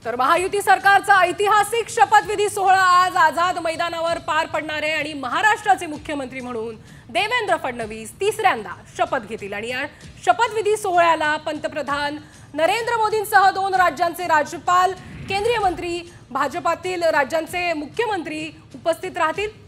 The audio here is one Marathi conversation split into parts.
तर महायुती सरकारचा ऐतिहासिक शपथविधी सोहळा आज आझाद मैदानावर पार पडणार आहे आणि महाराष्ट्राचे मुख्यमंत्री म्हणून देवेंद्र फडणवीस तिसऱ्यांदा शपथ घेतील आणि या शपथविधी सोहळ्याला पंतप्रधान नरेंद्र मोदींसह 2 राज्यांचे राज्यपाल, केंद्रीय मंत्री, भाजपातील राज्यांचे मुख्यमंत्री उपस्थित राहतील।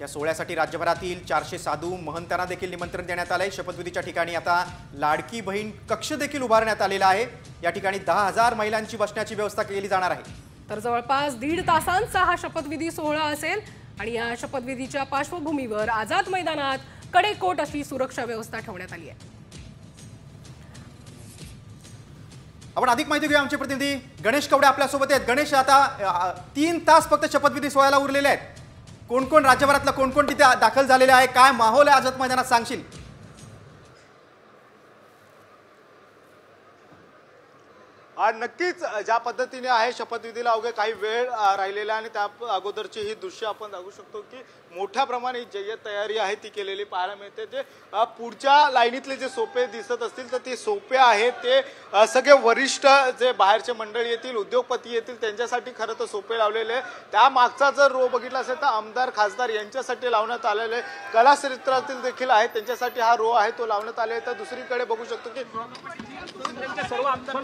या सोहळ्यासाठी राज्यभरातील 400 साधू महंतांना देखील निमंत्रण देण्यात आले। शपथविधीच्या ठिकाणी आता लाडकी बहीण कक्ष देखील उभारण्यात आलेला आहे। या ठिकाणी 10,000 महिलांची बसण्याची व्यवस्था केली जाणार आहे। तर जवळपास 1.5 तासांचा हा शपथविधी सोहळा असेल आणि या शपथविधीच्या पार्श्वभूमीवर आझाद मैदानात कडेकोट अशी सुरक्षा व्यवस्था ठेवण्यात आली आहे। आपण अधिक माहिती घेऊया। आमचे प्रतिनिधी गणेश कवडे आपल्या सोबत आहेत। गणेश, आता 3 तास फक्त शपथविधी सोहळ्याला उरलेले आहेत। कोण कोण राज्यभरातला कोण कोण तिथे दाखल झालेले आहे, काय माहोल आहे आझाद मैदानात, सांगशील? नक्कीच ज्या पद्धतीने आहे शपथविधीला अवघे काही वेळ राहिलेला आणि त्या अगोदरची ही दृश्य आपण दाखवू शकतो की मोठ्या प्रमाणात जे तयारी आहे ती केलेली पाहायला मिळते। जे पुढच्या लाईनीतले जे सोपे दिसत असतील तर ते सोपे आहेत, ते सगळे वरिष्ठ जे बाहेरचे मंडळी येतील, उद्योगपती येतील त्यांच्यासाठी खरं तर सोपे लावलेले। त्या मागचा जर रो बघितला असेल तर आमदार खासदार यांच्यासाठी लावण्यात आलेले, कला क्षेत्रातील देखील आहेत त्यांच्यासाठी हा रो आहे तो लावण्यात आले। तर दुसरीकडे बघू शकतो की सर्व आमदार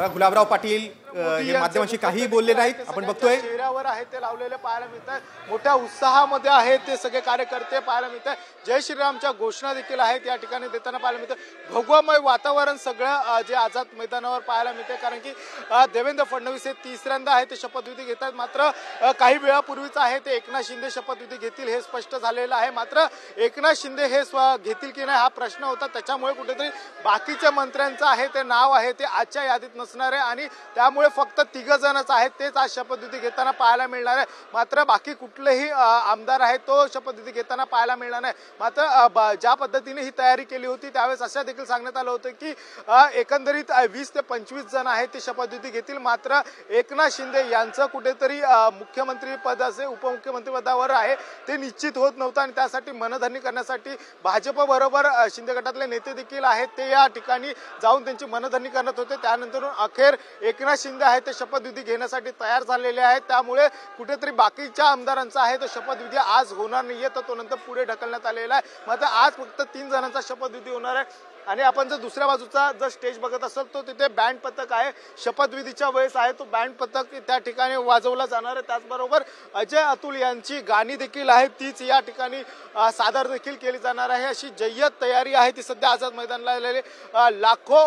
गुलाबराव पाटील माध्यमांशी काही बोलले नाहीत। आपण बघतोय चेहऱ्यावर आहे ते लावलेले पाहायला मिळतात, मोठ्या उत्साहामध्ये आहेत ते सगळे कार्यकर्ते पाहायला मिळतात। जय श्रीरामच्या घोषणा देखील आहेत या ठिकाणी देताना पाहायला मिळतं। भगवमय वातावरण सगळं जे आझाद मैदानावर पाहायला मिळते, कारण की देवेंद्र फडणवीस हे तिसऱ्यांदा आहे ते शपथविधी घेतात। मात्र काही वेळापूर्वीच आहे ते एकनाथ शिंदे शपथविधी घेतील हे स्पष्ट झालेलं आहे। मात्र एकनाथ शिंदे हे घेतील की नाही हा प्रश्न होता, त्याच्यामुळे कुठेतरी बाकीच्या मंत्र्यांचं आहे ते नाव आहे ते आजच्या यादीत नसणार आहे आणि त्यामुळे फक्त 3 जणच आहेत तेच आज शपथविधी घेताना पाहायला मिळणार आहे। मात्र बाकी कुठलेही आमदार आहेत तो शपथविधी घेताना पाहायला मिळणार नाही। मात्र ज्या पद्धतीने ही तयारी केली होती त्यावेळेस असं देखील सांगण्यात आलं होतं की एकंदरीत 20 ते 25 जण आहेत ते शपथविधी घेतील। मात्र एकनाथ शिंदे यांचं कुठेतरी मुख्यमंत्री पदाचे उपमुख्यमंत्री पदावर आहे ते निश्चित होत नव्हतं आणि त्यासाठी मनधरणी करण्यासाठी भाजप बरोबर शिंदे गटातले नेते देखील आहेत ते या ठिकाणी जाऊन त्यांची मनधरणी करत होते। त्यानंतर अखेर एकनाथ शिंदे आहेत ते शपथविधी घेण्यासाठी तयार झालेले आहेत। त्यामुळे कुठेतरी बाकीच्या आमदारांचा आहे तो शपथविधी आज होणार नाहीये, तर तो नंतर पुढे ढकलण्यात आलेला आहे। मात्र आज फक्त 3 जणांचा शपथविधी होणार आहे आणि आपण जर दुसऱ्या बाजूचा जर स्टेज बघत असेल तो तिथे बँड पथक आहे, शपथविधीच्या वेळेस आहे तो बँड पथक त्या ठिकाणी वाजवला जाणार आहे। त्याचबरोबर अजय अतुल यांची गाणी देखील आहे तीच या ठिकाणी सादर देखील केली जाणार आहे। अशी जय्यत तयारी आहे ती सध्या आझाद मैदानाला लाखो